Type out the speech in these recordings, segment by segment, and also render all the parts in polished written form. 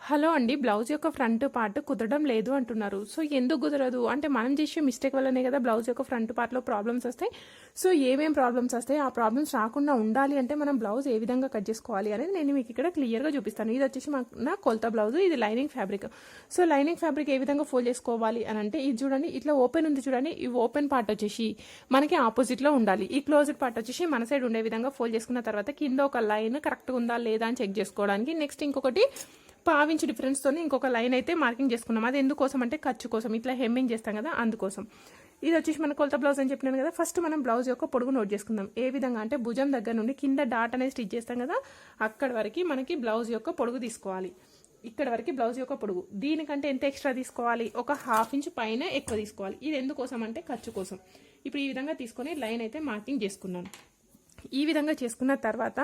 Hello అండి. Blouse యొక్క front part కుదరడం లేదు అంటున్నారు. సో, ఎందుకు కుదరదు అంటే మనం చేసే మిస్టేక్ వల్లనే కదా బ్లౌజ్ యొక్క ఫ్రంట్ పార్ట్‌లో ప్రాబ్లమ్స్ వస్తాయి. సో, ఏమేం ప్రాబ్లమ్స్ వస్తాయి, ఆ ప్రాబ్లమ్స్ రాకుండా ఉండాలి అంటే మనం బ్లౌజ్ ఏ విధంగా కట్ చేసుకోవాలి అనేది నేను మీకు ఇక్కడ క్లియర్‌గా చూపిస్తాను. ఇది వచ్చేసి నా కొలత బ్లౌజ్, ఇది lining fabric. So, lining fabric ఏ విధంగా ఫోల్డ్ చేసుకోవాలి అని అంటే ఇది చూడండి, ఇట్లా ఓపెన్ ఉంది చూడండి. ఈ ఓపెన్ పార్ట్ వచ్చేసి మనకి ఆపోజిట్లో ఉండాలి. ఈ క్లోజ్డ్ పార్ట్ వచ్చేసి మన సైడ్ ఉండే విధంగా ఫోల్డ్ చేసుకున్న తర్వాత కింద ఒక లైన్ కరెక్ట్‌గా ఉందా లేదా అని చెక్ చేసుకోవడానికి నెక్స్ట్ ఇంకొకటి పావించి డిఫరెన్స్తో ఇంకొక లైన్ అయితే మార్కింగ్ చేసుకున్నాం. అది ఎందుకోసం అంటే ఖర్చు కోసం, ఇట్లా హెమ్మింగ్ చేస్తాం కదా అందుకోసం. ఇది వచ్చేసి మన కొలత బ్లౌజ్ అని చెప్పినాను కదా. ఫస్ట్ మనం బ్లౌజ్ యొక్క పొడుగు నోట్ చేసుకుందాం. ఏ విధంగా అంటే భుజం దగ్గర నుండి కింద డాట్ అనేది స్టిచ్ చేస్తాం కదా, అక్కడ వరకు మనకి బ్లౌజ్ యొక్క పొడుగు తీసుకోవాలి. ఇక్కడ వరకు బ్లౌజ్ యొక్క పొడుగు. దీనికంటే ఎంత ఎక్స్ట్రా తీసుకోవాలి, ఒక ½ ఇంచ్ పైన ఎక్కువ తీసుకోవాలి. ఇది ఎందుకోసం అంటే ఖర్చు కోసం. ఇప్పుడు ఈ విధంగా తీసుకొని లైన్ అయితే మార్కింగ్ చేసుకున్నాను. ఈ విధంగా చేసుకున్న తర్వాత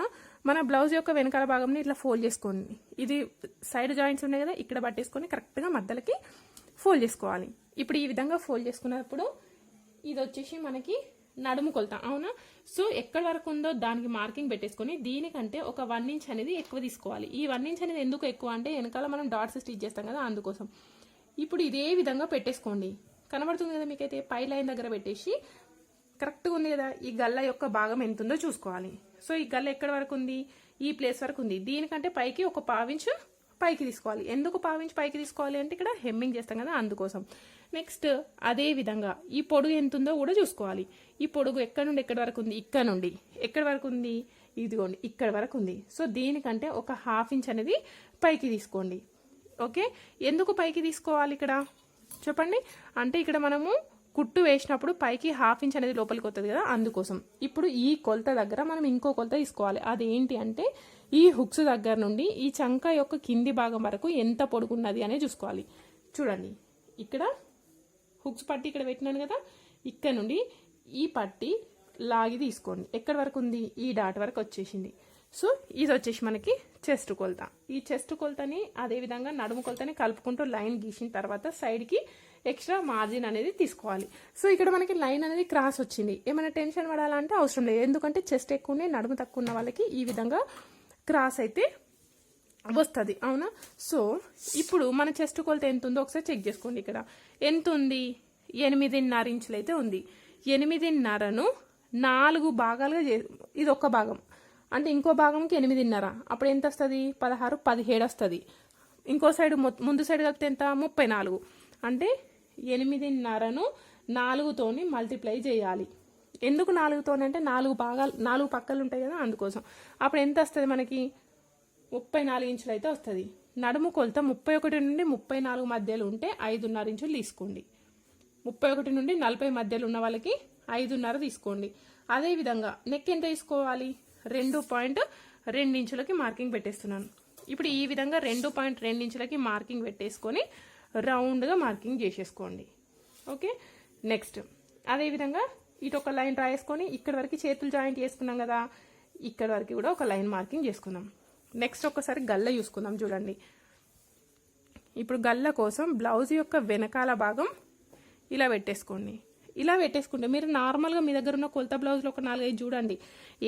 మన బ్లౌజ్ యొక్క వెనకాల భాగంని ఇట్లా ఫోల్డ్ చేసుకోండి. ఇది సైడ్ జాయింట్స్ ఉన్నాయి కదా, ఇక్కడ పట్టేసుకొని కరెక్ట్గా మధ్యలోకి ఫోల్డ్ చేసుకోవాలి. ఇప్పుడు ఈ విధంగా ఫోల్డ్ చేసుకున్నప్పుడు ఇది వచ్చేసి మనకి నడుము కొలత, అవునా? సో ఎక్కడి వరకు ఉందో దానికి మార్కింగ్ పెట్టేసుకొని దీనికంటే ఒక 1 ఇంచ్ అనేది ఎక్కువ తీసుకోవాలి. ఈ 1 ఇంచ్ అనేది ఎందుకు ఎక్కువ అంటే వెనకాల మనం డాట్స్ స్టిచ్ చేస్తాం కదా అందుకోసం. ఇప్పుడు ఇదే విధంగా పెట్టేసుకోండి. కనబడుతుంది కదా మీకైతే, పై లైన్ దగ్గర పెట్టేసి కరెక్ట్గా ఉంది కదా. ఈ గల్ల యొక్క భాగం ఎంత ఉందో చూసుకోవాలి. సో ఈ గల్ల ఎక్కడి వరకు ఉంది, ఈ ప్లేస్ వరకు ఉంది. దీనికంటే పైకి ఒక ½ ఇంచ్ పైకి తీసుకోవాలి. ఎందుకు ½ ఇంచ్ పైకి తీసుకోవాలి అంటే ఇక్కడ హెమ్మింగ్ చేస్తాం కదా అందుకోసం. నెక్స్ట్ అదే విధంగా ఈ పొడుగు ఎంత ఉందో కూడా చూసుకోవాలి. ఈ పొడుగు ఎక్కడి నుండి ఎక్కడి వరకు ఉంది, ఇక్కడ నుండి ఎక్కడి వరకు ఉంది, ఇదిగోండి ఇక్కడ వరకు ఉంది. సో దీనికంటే ఒక ½ ఇంచ్ అనేది పైకి తీసుకోండి. ఓకే, ఎందుకు పైకి తీసుకోవాలి ఇక్కడ చెప్పండి అంటే ఇక్కడ మనము కుట్టు వేసినప్పుడు పైకి ½ ఇంచ్ అనేది లోపలికి వస్తుంది కదా అందుకోసం. ఇప్పుడు ఈ కొలత దగ్గర మనం ఇంకో కొలత తీసుకోవాలి. అదేంటి అంటే ఈ హుక్స్ దగ్గర నుండి ఈ చంక యొక్క కింది భాగం వరకు ఎంత పొడుగున్నది అనేది చూసుకోవాలి. చూడండి, ఇక్కడ హుక్స్ పట్టి ఇక్కడ పెట్టినాను కదా, ఇక్కడ నుండి ఈ పట్టి లాగి తీసుకోండి. ఎక్కడి వరకు ఉంది, ఈ డాట్ వరకు వచ్చేసింది. సో ఇది వచ్చేసి మనకి చెస్ట్ కొలత. ఈ చెస్ట్ కొలతని అదేవిధంగా నడుము కొలతని కలుపుకుంటూ లైన్ గీసిన తర్వాత సైడ్కి ఎక్స్ట్రా మార్జిన్ అనేది తీసుకోవాలి. సో ఇక్కడ మనకి లైన్ అనేది క్రాస్ వచ్చింది. ఏమైనా టెన్షన్ పడాలంటే అవసరం లేదు, ఎందుకంటే చెస్ట్ ఎక్కువ ఉండి నడుము తక్కువ ఉన్న వాళ్ళకి ఈ విధంగా క్రాస్ అయితే వస్తుంది, అవునా? సో ఇప్పుడు మన చెస్ట్ కొలత ఎంత ఉందో ఒకసారి చెక్ చేసుకోండి. ఇక్కడ ఎంత ఉంది, 8.5 ఇంచులు అయితే ఉంది. 8.5ను 4 భాగాలుగా ఇది ఒక భాగం అంటే ఇంకో భాగంకి 8.5, అప్పుడు ఎంత వస్తుంది, 16, 17 వస్తుంది. ఇంకో సైడ్ ముందు సైడ్ కలిపితే ఎంత, 34. అంటే 8.5ను 4తోని మల్టిప్లై చేయాలి. ఎందుకు 4తోని అంటే 4 భాగాలు 4 పక్కలు ఉంటాయి కదా అందుకోసం. అప్పుడు ఎంత వస్తుంది మనకి, 34 ఇంచులు అయితే వస్తుంది. నడుము కొలత 31 నుండి 34 మధ్యలో ఉంటే 5.5 ఇంచులు తీసుకోండి. 31 నుండి 40 మధ్యలో ఉన్న వాళ్ళకి 5.5 తీసుకోండి. అదేవిధంగా నెక్ ఎంత తీసుకోవాలి, 2.2 ఇంచులకి మార్కింగ్ పెట్టేస్తున్నాను. ఇప్పుడు ఈ విధంగా 2.2 ఇంచులకి మార్కింగ్ పెట్టేసుకొని రౌండ్గా మార్కింగ్ చేసేసుకోండి. ఓకే, నెక్స్ట్ అదేవిధంగా ఇటు ఒక లైన్ రాయేసుకొని ఇక్కడ వరకు చేతులు జాయింట్ చేసుకున్నాం కదా, ఇక్కడ వరకు కూడా ఒక లైన్ మార్కింగ్ చేసుకుందాం. నెక్స్ట్ ఒకసారి గల్ల చూసుకుందాం. చూడండి, ఇప్పుడు గల్ల కోసం బ్లౌజ్ యొక్క వెనకాల భాగం ఇలా పెట్టేసుకోండి. ఇలా పెట్టేసుకుంటే మీరు నార్మల్గా మీ దగ్గర ఉన్న కొలత బ్లౌజ్లో ఒక 4-5 చూడండి,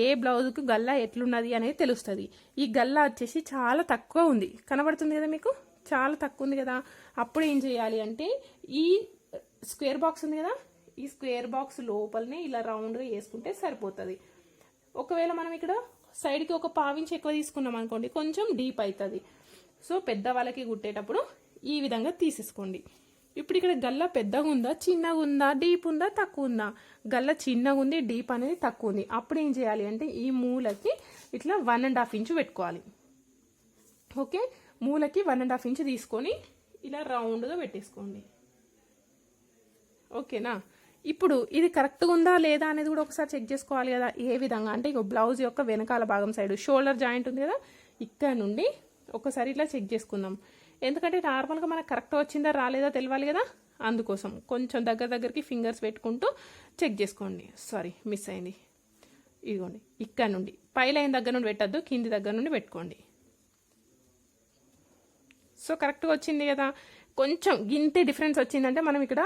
ఏ బ్లౌజ్కి గల్ల ఎట్లున్నది అనేది తెలుస్తుంది. ఈ గల్ల వచ్చేసి చాలా తక్కువ ఉంది, కనబడుతుంది కదా మీకు, చాలా తక్కువ ఉంది కదా. అప్పుడు ఏం చేయాలి అంటే ఈ స్క్వేర్ బాక్స్ ఉంది కదా, ఈ స్క్వేర్ బాక్స్ లోపలనే ఇలా రౌండ్గా వేసుకుంటే సరిపోతుంది. ఒకవేళ మనం ఇక్కడ సైడ్కి ఒక ½ ఇంచ్ ఎక్కువ తీసుకున్నాం అనుకోండి, కొంచెం డీప్ అవుతుంది. సో పెద్దవాళ్ళకి కుట్టేటప్పుడు ఈ విధంగా తీసేసుకోండి. ఇప్పుడు ఇక్కడ గల్ల పెద్దగా ఉందా, చిన్నగా ఉందా, డీప్ ఉందా, తక్కువ ఉందా, గల్ల చిన్నగా ఉంది, డీప్ అనేది తక్కువ ఉంది. అప్పుడు ఏం చేయాలి అంటే ఈ మూలకి ఇట్లా 1.5 ఇంచ్ పెట్టుకోవాలి. ఓకే, మూలకి 1.5 ఇంచ్ తీసుకొని ఇలా రౌండ్గా పెట్టేసుకోండి. ఓకేనా? ఇప్పుడు ఇది కరెక్ట్గా ఉందా లేదా అనేది కూడా ఒకసారి చెక్ చేసుకోవాలి కదా. ఏ విధంగా అంటే ఇక బ్లౌజ్ యొక్క వెనకాల భాగం సైడ్ షోల్డర్ జాయింట్ ఉంది కదా, ఇక్కడ నుండి ఒకసారి ఇట్లా చెక్ చేసుకుందాం. ఎందుకంటే నార్మల్గా మనకు కరెక్ట్ వచ్చిందా రాలేదా తెలియాలి కదా అందుకోసం. కొంచెం దగ్గరికి ఫింగర్స్ పెట్టుకుంటూ చెక్ చేసుకోండి. సారీ, మిస్ అయింది. ఇదిగోండి, ఇక్కడ నుండి పై లైన్ దగ్గర నుండి పెట్టద్దు, కింది దగ్గర నుండి పెట్టుకోండి. సో కరెక్ట్గా వచ్చింది కదా. కొంచెం గింతే డిఫరెన్స్ వచ్చిందంటే మనం ఇక్కడ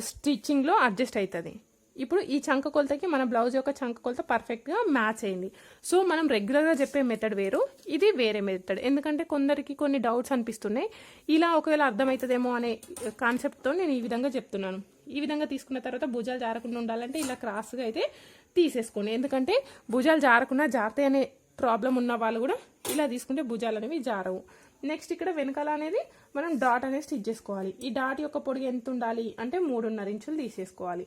స్టిచ్చింగ్లో అడ్జస్ట్ అవుతుంది. ఇప్పుడు ఈ చంక కొలతకి మన బ్లౌజ్ యొక్క చంక కొలత పర్ఫెక్ట్గా మ్యాచ్ అయింది. సో మనం రెగ్యులర్గా చెప్పే మెథడ్ వేరు, ఇది వేరే మెథడ్. ఎందుకంటే కొందరికి కొన్ని డౌట్స్ అనిపిస్తున్నాయి. ఇలా ఒకవేళ అర్థమవుతుందేమో అనే కాన్సెప్ట్తో నేను ఈ విధంగా చెప్తున్నాను. ఈ విధంగా తీసుకున్న తర్వాత భుజాలు జారకుండా ఉండాలంటే ఇలా క్రాస్గా అయితే తీసేసుకోండి. ఎందుకంటే భుజాలు జారకుండా జారతాయి అనే ప్రాబ్లం ఉన్న వాళ్ళు కూడా ఇలా తీసుకుంటే భుజాలు అనేవి జారవు. నెక్స్ట్ ఇక్కడ వెనకాల అనేది మనం డాట్ అనేది స్టిచ్ చేసుకోవాలి. ఈ డాట్ యొక్క పొడుగు ఎంత ఉండాలి అంటే 3.5 ఇంచులు తీసేసుకోవాలి.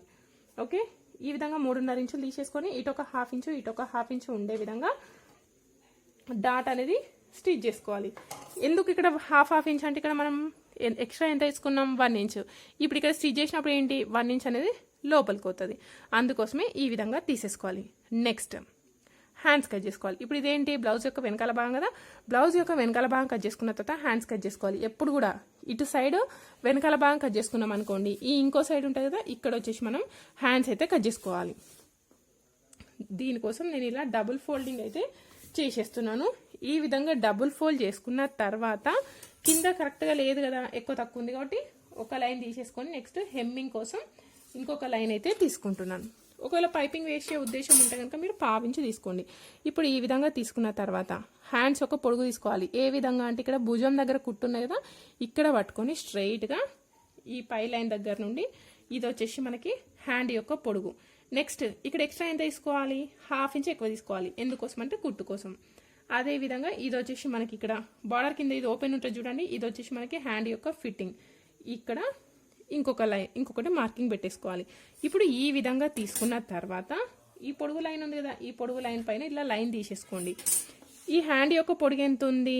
ఓకే, ఈ విధంగా 3.5 ఇంచులు తీసేసుకొని ఇటొక 1/2 ఇంచు ఇటొక 1/2 ఇంచు ఉండే విధంగా డాట్ అనేది స్టిచ్ చేసుకోవాలి. ఎందుకు ఇక్కడ 1/2 ఇంచ్ అంటే ఇక్కడ మనం ఎక్స్ట్రా ఎంత తీసుకున్నాం 1 ఇంచు. ఇప్పుడు ఇక్కడ స్టిచ్ చేసినప్పుడు ఏంటి 1 ఇంచ్ అనేది లోపలికి పోతుంది. అందుకోసమే ఈ విధంగా తీసేసుకోవాలి. నెక్స్ట్ హ్యాండ్స్ కట్ చేసుకోవాలి. ఇప్పుడు ఇదేంటి బ్లౌజ్ యొక్క వెనకాల భాగం కదా, బ్లౌజ్ యొక్క వెనకాల భాగం కట్ చేసుకున్న తర్వాత హ్యాండ్స్ కట్ చేసుకోవాలి. ఎప్పుడు కూడా ఇటు సైడ్ వెనకాల భాగం కట్ చేసుకున్నాం అనుకోండి, ఈ ఇంకో సైడ్ ఉంటుంది కదా, ఇక్కడ వచ్చేసి మనం హ్యాండ్స్ అయితే కట్ చేసుకోవాలి. దీనికోసం నేను ఇలా డబుల్ ఫోల్డింగ్ అయితే చేసేస్తున్నాను. ఈ విధంగా డబుల్ ఫోల్డ్ చేసుకున్న తర్వాత కింద కరెక్ట్గా లేదు కదా, ఎక్కువ తక్కువ ఉంది కాబట్టి ఒక లైన్ తీసేసుకొని నెక్స్ట్ హెమ్మింగ్ కోసం ఇంకొక లైన్ అయితే తీసుకుంటున్నాను. ఒకవేళ పైపింగ్ వేసే ఉద్దేశం ఉంటే కనుక మీరు 1/2 ఇంచు తీసుకోండి. ఇప్పుడు ఈ విధంగా తీసుకున్న తర్వాత హ్యాండ్స్ ఒక పొడుగు తీసుకోవాలి. ఏ విధంగా అంటే ఇక్కడ భుజం దగ్గర కుట్టున్నాయి కదా, ఇక్కడ పట్టుకొని స్ట్రైట్గా ఈ పై లైన్ దగ్గర నుండి ఇది వచ్చేసి మనకి హ్యాండ్ యొక్క పొడుగు. నెక్స్ట్ ఇక్కడ ఎక్స్ట్రా ఎంత తీసుకోవాలి 1/2 ఇంచ్ ఎక్కువ తీసుకోవాలి. ఎందుకోసం అంటే కుట్టు కోసం. అదే విధంగా ఇది వచ్చేసి మనకి ఇక్కడ బార్డర్ కింద ఇది ఓపెన్ ఉంటుంది చూడండి, ఇది వచ్చేసి మనకి హ్యాండ్ యొక్క ఫిట్టింగ్. ఇక్కడ ఇంకొకటి మార్కింగ్ పెట్టేసుకోవాలి. ఇప్పుడు ఈ విధంగా తీసుకున్న తర్వాత ఈ పొడుగు లైన్ ఉంది కదా, ఈ పొడుగు లైన్ పైన ఇలా లైన్ తీసేసుకోండి. ఈ హ్యాండ్ యొక్క పొడుగు ఎంత ఉంది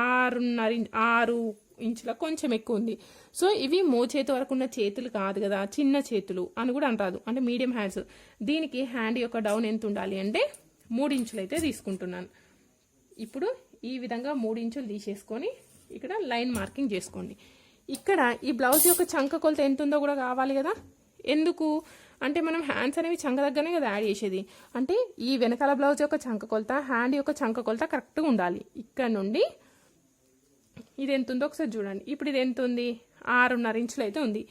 6 ఇంచుల కొంచెం ఎక్కువ ఉంది. సో ఇవి మోచేతి వరకు ఉన్న చేతులు కాదు కదా, చిన్న చేతులు అని కూడా అంటారు, అంటే మీడియం హ్యాండ్స్. దీనికి హ్యాండ్ యొక్క డౌన్ ఎంత ఉండాలి అంటే 3 ఇంచులు అయితే తీసుకుంటున్నాను. ఇప్పుడు ఈ విధంగా 3 ఇంచులు తీసేసుకొని ఇక్కడ లైన్ మార్కింగ్ చేసుకోండి. ఇక్కడ ఈ బ్లౌజ్ యొక్క చంక కొలత ఎంత ఉందో కూడా కావాలి కదా. ఎందుకు అంటే మనం హ్యాండ్స్ అనేవి చంక దగ్గరనే కదా యాడ్ చేసేది. అంటే ఈ వెనకాల బ్లౌజ్ యొక్క చంక కొలత హ్యాండ్ యొక్క చంక కొలత కరెక్ట్గా ఉండాలి. ఇక్కడ నుండి ఇది ఎంత ఉందో ఒకసారి చూడండి. ఇప్పుడు ఇది ఎంత ఉంది 6.5 ఇంచులు అయితే ఉంది.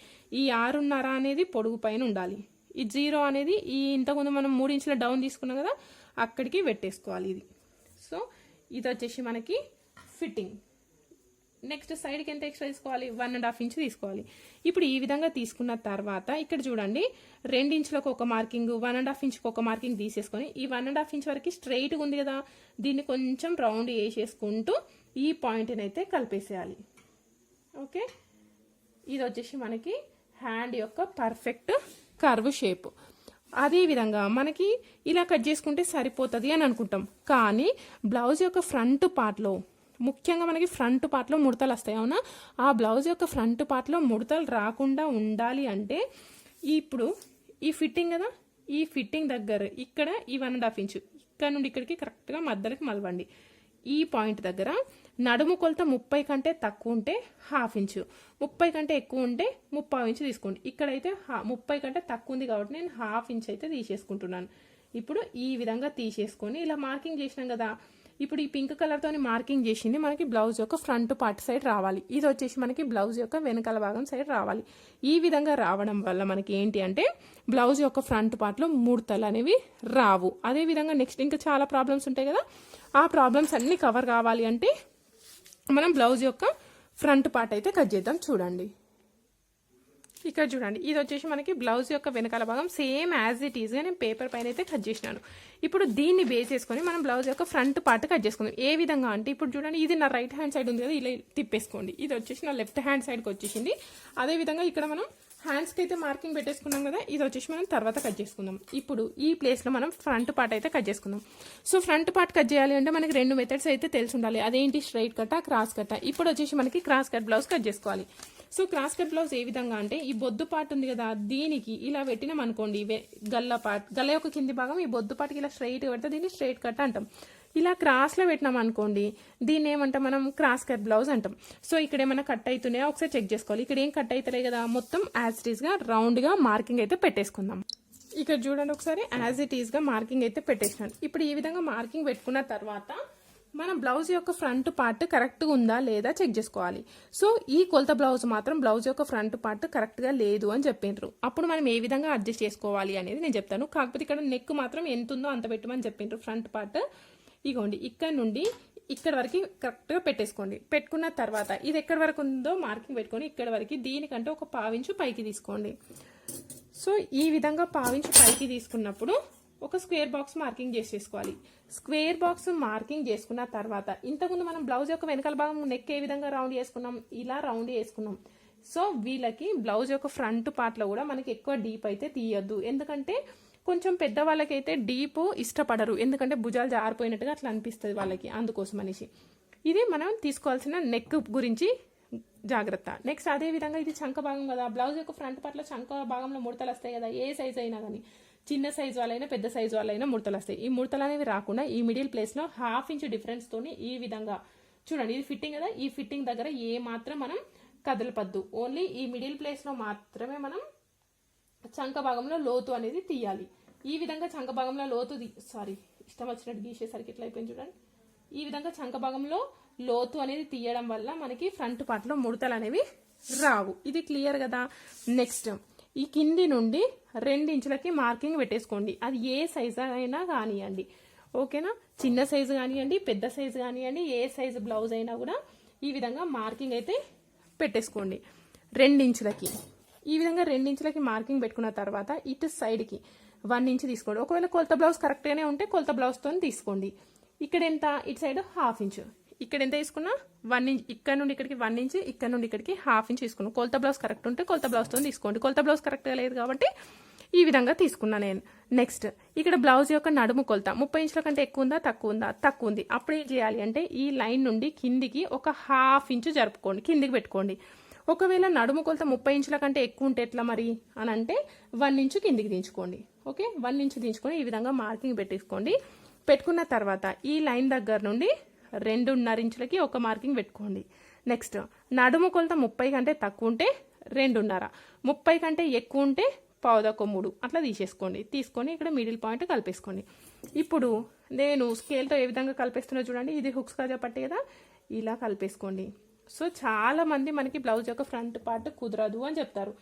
ఈ 6.5 అనేది పొడుగు పైన ఉండాలి. ఈ 0 అనేది ఈ ఇంతకుముందు మనం 3 ఇంచుల డౌన్ తీసుకున్నాం కదా, అక్కడికి పెట్టేసుకోవాలి ఇది. సో ఇది వచ్చేసి మనకి ఫిట్టింగ్. నెక్స్ట్ సైడ్కి ఎంత ఎక్స్ట్రా తీసుకోవాలి 1.5 ఇంచ్ తీసుకోవాలి. ఇప్పుడు ఈ విధంగా తీసుకున్న తర్వాత ఇక్కడ చూడండి 2 ఇంచులకు ఒక మార్కింగ్ 1.5 ఇంచుకి ఒక మార్కింగ్ తీసేసుకొని ఈ 1.5 ఇంచ్ వరకు స్ట్రైట్గా ఉంది కదా, దీన్ని కొంచెం రౌండ్ వేసేసుకుంటూ ఈ పాయింట్ని అయితే కలిపేసేయాలి. ఓకే, ఇది వచ్చేసి మనకి హ్యాండ్ యొక్క పర్ఫెక్ట్ కర్వ్ షేప్. అదేవిధంగా మనకి ఇలా కట్ చేసుకుంటే సరిపోతుంది అని అనుకుంటాం, కానీ బ్లౌజ్ యొక్క ఫ్రంట్ పార్ట్లో ముఖ్యంగా మనకి ఫ్రంట్ పార్ట్లో ముడతలు వస్తాయి అవునా. ఆ బ్లౌజ్ యొక్క ఫ్రంట్ పార్ట్లో ముడతలు రాకుండా ఉండాలి అంటే ఇప్పుడు ఈ ఫిట్టింగ్ కదా, ఈ ఫిట్టింగ్ దగ్గర ఇక్కడ ఈ 1.5 ఇంచు ఇక్కడ నుండి ఇక్కడికి కరెక్ట్గా మధ్యలోకి మలవండి. ఈ పాయింట్ దగ్గర నడుము కొలత 30 కంటే తక్కువ ఉంటే 1/2 ఇంచు, 30 కంటే ఎక్కువ ఉంటే 3/4 ఇంచు తీసుకోండి. ఇక్కడైతే 30 కంటే తక్కువ ఉంది కాబట్టి నేను 1/2 ఇంచ్ అయితే తీసేసుకుంటున్నాను. ఇప్పుడు ఈ విధంగా తీసేసుకొని ఇలా మార్కింగ్ చేసినాం కదా, ఇప్పుడు ఈ పింక్ కలర్తో మార్కింగ్ చేసింది మనకి బ్లౌజ్ యొక్క ఫ్రంట్ పార్ట్ సైడ్ రావాలి. ఇది వచ్చేసి మనకి బ్లౌజ్ యొక్క వెనకాల భాగం సైడ్ రావాలి. ఈ విధంగా రావడం వల్ల మనకి ఏంటి అంటే బ్లౌజ్ యొక్క ఫ్రంట్ పార్ట్లో ముడతలు అనేవి రావు. అదేవిధంగా నెక్స్ట్ ఇంకా చాలా ప్రాబ్లమ్స్ ఉంటాయి కదా, ఆ ప్రాబ్లమ్స్ అన్నీ కవర్ కావాలి అంటే మనం బ్లౌజ్ యొక్క ఫ్రంట్ పార్ట్ అయితే కట్ చేద్దాం. చూడండి ఇక్కడ చూడండి, ఇది వచ్చేసి మనకి బ్లౌజ్ యొక్క వెనకాల భాగం సేమ్ యాజ్ ఇట్ ఈజ్గా నేను పేపర్ పైన అయితే కట్ చేసినాను. ఇప్పుడు దీన్ని బేస్ చేసుకొని మనం బ్లౌజ్ యొక్క ఫ్రంట్ పార్ట్ కట్ చేసుకుందాం. ఏ విధంగా అంటే ఇప్పుడు చూడండి, ఇది నా రైట్ హ్యాండ్ సైడ్ ఉంది కదా, ఇలా తిప్పేసుకోండి. ఇది వచ్చేసి నా లెఫ్ట్ హ్యాండ్ సైడ్కి వచ్చేసింది. అదేవిధంగా ఇక్కడ మనం హ్యాండ్స్కి అయితే మార్కింగ్ పెట్టేసుకున్నాం కదా, ఇది వచ్చేసి మనం తర్వాత కట్ చేసుకుందాం. ఇప్పుడు ఈ ప్లేస్లో మనం ఫ్రంట్ పార్ట్ అయితే కట్ చేసుకుందాం. సో ఫ్రంట్ పార్ట్ కట్ చేయాలి అంటే మనకి 2 మెథడ్స్ అయితే తెలిసి ఉండాలి. అదేంటి స్ట్రైట్ కట్ట, క్రాస్ కట్ట. ఇప్పుడు వచ్చేసి మనకి క్రాస్ కట్ బ్లౌజ్ కట్ చేసుకోవాలి. సో క్రాస్ కట్ బ్లౌజ్ ఏ విధంగా అంటే ఈ బొద్దు పార్ట్ ఉంది కదా, దీనికి ఇలా పెట్టినాం అనుకోండి, గల్ల పార్ట్ గల్ల యొక్క కింది భాగం ఈ బొద్దు పార్ట్కి ఇలా స్ట్రైట్ పెడితే దీన్ని స్ట్రైట్ కట్ అంటాం. ఇలా క్రాస్లో పెట్టినాం అనుకోండి, దీన్ని ఏమంటాం మనం క్రాస్ కట్ బ్లౌజ్ అంటాం. సో ఇక్కడ ఏమైనా కట్ అవుతున్నాయో ఒకసారి చెక్ చేసుకోవాలి. ఇక్కడ ఏం కట్ అవుతలే కదా, మొత్తం యాజ్ ఇట్ ఈస్గా రౌండ్గా మార్కింగ్ అయితే పెట్టేసుకుందాం. ఇక్కడ చూడండి ఒకసారి యాజ్ ఇట్ ఈస్గా మార్కింగ్ అయితే పెట్టేసినాను. ఇప్పుడు ఈ విధంగా మార్కింగ్ పెట్టుకున్న తర్వాత మన బ్లౌజ్ యొక్క ఫ్రంట్ పార్ట్ కరెక్ట్గా ఉందా లేదా చెక్ చేసుకోవాలి. సో ఈ కొలత బ్లౌజ్ మాత్రం బ్లౌజ్ యొక్క ఫ్రంట్ పార్ట్ కరెక్ట్గా లేదు అని చెప్పిండ్రు. అప్పుడు మనం ఏ విధంగా అడ్జస్ట్ చేసుకోవాలి అనేది నేను చెప్తాను. కాకపోతే ఇక్కడ నెక్ మాత్రం ఎంత ఉందో అంత పెట్టమని చెప్పిండ్రు. ఫ్రంట్ పార్ట్ ఇగోండి ఇక్కడ నుండి ఇక్కడ వరకు కరెక్ట్గా పెట్టేసుకోండి. పెట్టుకున్న తర్వాత ఇది ఎక్కడి వరకు ఉందో మార్కింగ్ పెట్టుకొని ఇక్కడ వరకు దీనికంటే ఒక పావించు పైకి తీసుకోండి. సో ఈ విధంగా పావించు పైకి తీసుకున్నప్పుడు ఒక స్క్వేర్ బాక్స్ మార్కింగ్ చేసేసుకోవాలి. స్క్వేర్ బాక్స్ మార్కింగ్ చేసుకున్న తర్వాత ఇంతకుముందు మనం బ్లౌజ్ యొక్క వెనకాల భాగం నెక్ ఏ విధంగా రౌండ్ చేసుకున్నాం, ఇలా రౌండ్ చేసుకున్నాం. సో వీళ్ళకి బ్లౌజ్ యొక్క ఫ్రంట్ పార్ట్లో కూడా మనకి ఎక్కువ డీప్ అయితే తీయద్దు. ఎందుకంటే కొంచెం పెద్దవాళ్ళకైతే డీప్ ఇష్టపడరు, ఎందుకంటే భుజాలు జారిపోయినట్టుగా అట్లా అనిపిస్తుంది వాళ్ళకి. అందుకోసం అనేసి ఇది మనం తీసుకోవాల్సిన నెక్ గురించి జాగ్రత్త. నెక్స్ట్ అదే విధంగా ఇది చంక భాగం కదా, బ్లౌజ్ యొక్క ఫ్రంట్ పార్ట్లో చంక భాగంలో ముడతలు వస్తాయి కదా, ఏ సైజ్ అయినా కానీ, చిన్న సైజు వాళ్ళైనా పెద్ద సైజు వాళ్ళైనా ముడతలు వస్తాయి. ఈ ముడతలు అనేవి రాకుండా ఈ మిడిల్ ప్లేస్లో 1/2 ఇంచ్ డిఫరెన్స్ తోని ఈ విధంగా చూడండి. ఇది ఫిట్టింగ్ కదా, ఈ ఫిట్టింగ్ దగ్గర ఏ మాత్రం మనం కదలపద్దు. ఓన్లీ ఈ మిడిల్ ప్లేస్లో మాత్రమే మనం చంక భాగంలో లోతు అనేది తీయాలి. ఈ విధంగా చంక భాగంలో లోతు ఇష్టం వచ్చినట్టు గీసేసరికి ఎట్లా అయిపోయింది చూడండి. ఈ విధంగా చంక భాగంలో లోతు అనేది తీయడం వల్ల మనకి ఫ్రంట్ పార్ట్లో ముడతలు అనేవి రావు. ఇది క్లియర్ కదా. నెక్స్ట్ ఈ కింది నుండి 2 ఇంచులకి మార్కింగ్ పెట్టేసుకోండి. అది ఏ సైజు అయినా కానివ్వండి, ఓకేనా. చిన్న సైజు కానివ్వండి, పెద్ద సైజు కానివ్వండి, ఏ సైజు బ్లౌజ్ అయినా కూడా ఈ విధంగా మార్కింగ్ అయితే పెట్టేసుకోండి 2 ఇంచులకి. ఈ విధంగా 2 ఇంచులకి మార్కింగ్ పెట్టుకున్న తర్వాత ఇటు సైడ్కి 1 ఇంచ్ తీసుకోండి. ఒకవేళ కొలత బ్లౌజ్ కరెక్ట్గానే ఉంటే కొలత బ్లౌజ్తో తీసుకోండి. ఇక్కడ ఎంత, ఇటు సైడ్ 1/2 ఇంచ్, ఇక్కడ ఎంత తీసుకున్నా 1 ఇంచ్, ఇక్కడ నుండి ఇక్కడికి 1 ఇంచ్, ఇక్కడ నుండి ఇక్కడికి 1/2 ఇంచ్ తీసుకున్నాను. కొలత బ్లౌజ్ కరెక్ట్ ఉంటే కొలత బ్లౌజ్తో తీసుకోండి. కొలత బ్లౌజ్ కరెక్ట్గా లేదు కాబట్టి ఈ విధంగా తీసుకున్నా నేను. నెక్స్ట్ ఇక్కడ బ్లౌజ్ యొక్క నడుము కొలత 30 ఇంచుల కంటే ఎక్కువ ఉందా తక్కువ ఉందా, తక్కువ ఉంది. అప్పుడు ఏం చేయాలి అంటే ఈ లైన్ నుండి కిందికి ఒక 1/2 ఇంచ్ జరుపుకోండి, కిందికి పెట్టుకోండి. ఒకవేళ నడుము కొలత 30 ఇంచుల కంటే ఎక్కువ ఉంటే ఎట్లా మరి అని అంటే 1 ఇంచు కిందికి దించుకోండి. ఓకే, 1 ఇంచు దించుకొని ఈ విధంగా మార్కింగ్ పెట్టేసుకోండి. పెట్టుకున్న తర్వాత ఈ లైన్ దగ్గర నుండి 2.5 ఇంచులకి ఒక మార్కింగ్ పెట్టుకోండి. నెక్స్ట్ నడుము కొలత 30 కంటే తక్కువ ఉంటే 2.5, 30 కంటే ఎక్కువ ఉంటే 1/4 అట్లా తీసేసుకోండి. తీసుకొని ఇక్కడ మిడిల్ పాయింట్ కలిపేసుకోండి. ఇప్పుడు నేను స్కేల్తో ఏ విధంగా కలిపేస్తున్నా చూడండి. ఇది హుక్స్ కాజా పట్టి కదా, ఇలా కలిపేసుకోండి. సో చాలా మంది మనకి బ్లౌజ్ యొక్క ఫ్రంట్ పార్ట్ కుదరదు అని చెప్తారు.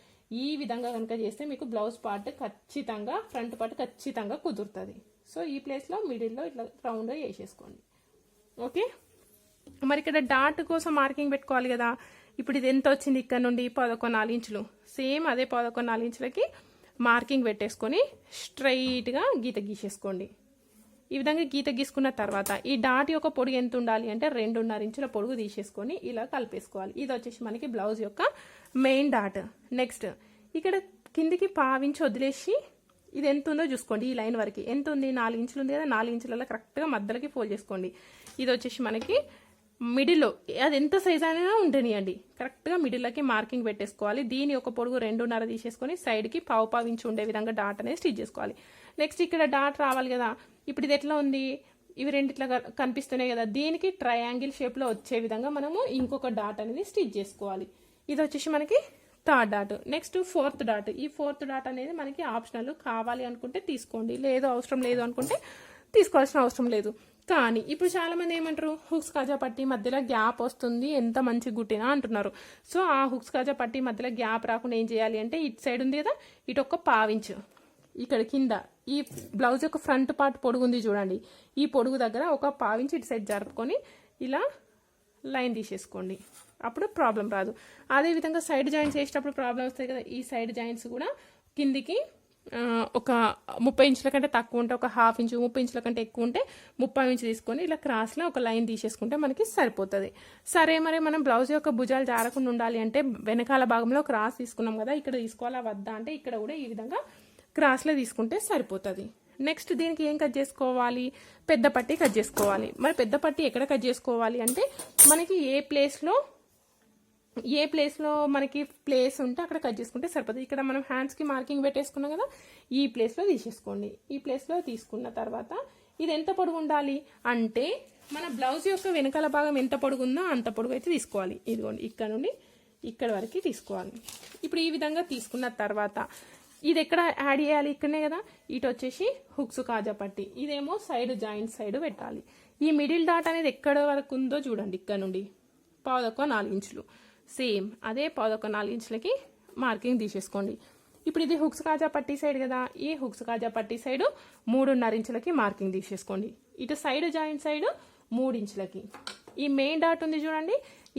ఈ విధంగా కనుక చేస్తే మీకు బ్లౌజ్ పార్ట్ ఖచ్చితంగా, ఫ్రంట్ పార్ట్ ఖచ్చితంగా కుదురుతుంది. సో ఈ ప్లేస్లో మిడిల్లో ఇట్లా రౌండ్గా వేసేసుకోండి. ఓకే, మరి ఇక్కడ డాట్ కోసం మార్కింగ్ పెట్టుకోవాలి కదా. ఇప్పుడు ఇది ఎంత వచ్చింది, ఇక్కడ నుండి 11.4 ఇంచులు. సేమ్ అదే 11.4 ఇంచులకి మార్కింగ్ పెట్టేసుకొని స్ట్రైట్గా గీత గీసేసుకోండి. ఈ విధంగా గీత గీసుకున్న తర్వాత ఈ డాట్ యొక్క పొడుగు ఎంత ఉండాలి అంటే 2.5 ఇంచుల పొడుగు తీసేసుకొని ఇలా కలిపేసుకోవాలి. ఇది వచ్చేసి మనకి బ్లౌజ్ యొక్క మెయిన్ డాట్. నెక్స్ట్ ఇక్కడ కిందికి 1/2 ఇంచు వదిలేసి ఇది ఎంత ఉందో చూసుకోండి. ఈ లైన్ వరకు ఎంత ఉంది, 4 ఇంచులు ఉంది కదా, 4 ఇంచులలో కరెక్ట్గా మధ్యలోకి ఫోల్డ్ చేసుకోండి. ఇది వచ్చేసి మనకి మిడిల్లో, అది ఎంత సైజ్ అయినా ఉండనియండి, కరెక్ట్గా మిడిల్లోకి మార్కింగ్ పెట్టేసుకోవాలి. దీని ఒక పొడుగు 2.5 తీసేసుకొని సైడ్కి 1/4 ఇంచు ఉండే విధంగా డాట్ అనేది స్టిచ్ చేసుకోవాలి. నెక్స్ట్ ఇక్కడ డాట్ రావాలి కదా. ఇప్పుడు ఇది ఎట్లా ఉంది, ఇవి రెండిట్లా కనిపిస్తున్నాయి కదా, దీనికి ట్రయాంగిల్ షేప్లో వచ్చే విధంగా మనము ఇంకొక డాట్ అనేది స్టిచ్ చేసుకోవాలి. ఇది వచ్చేసి మనకి 3rd dot. Next 4th dot. ఈ 4th డాట్ అనేది మనకి ఆప్షనల్, కావాలి అనుకుంటే తీసుకోండి, లేదు అవసరం లేదు అనుకుంటే తీసుకోవాల్సిన అవసరం లేదు. కానీ ఇప్పుడు చాలా మంది ఏమంటారు, హుక్స్ కాజా పట్టి మధ్యలో గ్యాప్ వస్తుంది, ఎంత మంచి గుట్టినా అంటున్నారు. సో ఆ హుక్స్ కాజా పట్టి మధ్యలో గ్యాప్ రాకుండా ఏం చేయాలి అంటే ఇటు సైడ్ ఉంది కదా, ఇటు ఒక 1/2 ఇంచు ఇక్కడ కింద ఈ బ్లౌజ్ యొక్క ఫ్రంట్ పార్ట్ పొడుగు ఉంది చూడండి, ఈ పొడుగు దగ్గర ఒక 1/2 ఇంచు ఇటు సైడ్ జరుపుకొని ఇలా లైన్ తీసేసుకోండి. అప్పుడు ప్రాబ్లం రాదు. అదేవిధంగా సైడ్ జాయింట్స్ వేసేటప్పుడు ప్రాబ్లం వస్తాయి కదా, ఈ సైడ్ జాయింట్స్ కూడా కిందికి ఒక 30 ఇంచుల కంటే తక్కువ ఉంటే ఒక 1/2 ఇంచు, 30 ఇంచుల కంటే ఎక్కువ ఉంటే 30 ఇంచు తీసుకొని ఇలా క్రాస్లో ఒక లైన్ తీసేసుకుంటే మనకి సరిపోతుంది. సరే, మరి మనం బ్లౌజ్ యొక్క భుజాలు జారకుండా ఉండాలి అంటే వెనకాల భాగంలో క్రాస్ తీసుకున్నాం కదా, ఇక్కడ తీసుకోవాలా వద్దా అంటే ఇక్కడ కూడా ఈ విధంగా క్రాస్లో తీసుకుంటే సరిపోతుంది. నెక్స్ట్ దీనికి ఏం కట్ చేసుకోవాలి, పెద్ద పట్టి కట్ చేసుకోవాలి. మరి పెద్ద పట్టి ఎక్కడ కట్ చేసుకోవాలి అంటే మనకి ఏ ప్లేస్లో మనకి ప్లేస్ ఉంటే అక్కడ కట్ చేసుకుంటే సరిపోతుంది. ఇక్కడ మనం హ్యాండ్స్కి మార్కింగ్ పెట్టేసుకున్నాం కదా, ఈ ప్లేస్లో తీసేసుకోండి. ఈ ప్లేస్లో తీసుకున్న తర్వాత ఇది ఎంత పొడుగు ఉండాలి అంటే మన బ్లౌజ్ యొక్క వెనకాల భాగం ఎంత పొడుగు ఉందో అంత పొడుగు అయితే తీసుకోవాలి. ఇదిగోండి ఇక్కడ నుండి ఇక్కడ వరకు తీసుకోవాలి. ఇప్పుడు ఈ విధంగా తీసుకున్న తర్వాత ఇది ఎక్కడ యాడ్ చేయాలి, ఇక్కడనే కదా, ఇటు వచ్చేసి హుక్స్ కాజా పట్టి, ఇదేమో సైడ్ జాయింట్ సైడ్ పెట్టాలి. ఈ మిడిల్ డాట్ అనేది ఎక్కడ వరకు ఉందో చూడండి, ఇక్కడ నుండి 1.25 ఇంచులు. సేమ్ అదే 1.25 ఇంచులకి మార్కింగ్ తీసేసుకోండి. ఇప్పుడు ఇది హుక్స్ కాజా పట్టీ సైడ్ కదా, ఈ హుక్స్ కాజా పట్టీ సైడ్ 3.5 ఇంచులకి మార్కింగ్ తీసేసుకోండి. ఇటు సైడ్ జాయింట్ సైడ్ 3 ఇంచులకి. ఈ మెయిన్ డాట్ ఉంది చూడండి,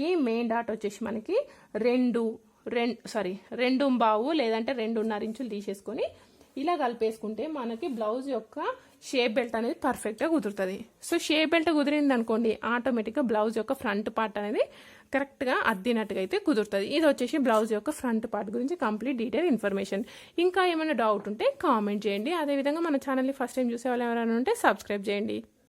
ఈ మెయిన్ డాట్ వచ్చేసి మనకి 2.5 లేదంటే 2.5 ఇంచులు తీసేసుకొని ఇలా కలిపేసుకుంటే మనకి బ్లౌజ్ యొక్క షేప్ బెల్ట్ అనేది పర్ఫెక్ట్గా కుదురుతుంది. సో షేప్ బెల్ట్ కుదిరింది అనుకోండి, ఆటోమేటిక్గా బ్లౌజ్ యొక్క ఫ్రంట్ పార్ట్ అనేది కరెక్ట్గా అద్దినట్టుగా అయితే కుదురుతుంది. ఇది వచ్చేసి బ్లౌజ్ యొక్క ఫ్రంట్ పార్ట్ గురించి కంప్లీట్ డీటెయిల్ ఇన్ఫర్మేషన్. ఇంకా ఏమైనా డౌట్ ఉంటే కామెంట్ చేయండి. అదేవిధంగా మన ఛానల్ని ఫస్ట్ టైం చూసే వాళ్ళు ఎవరైనా ఉంటే సబ్స్క్రైబ్ చేయండి.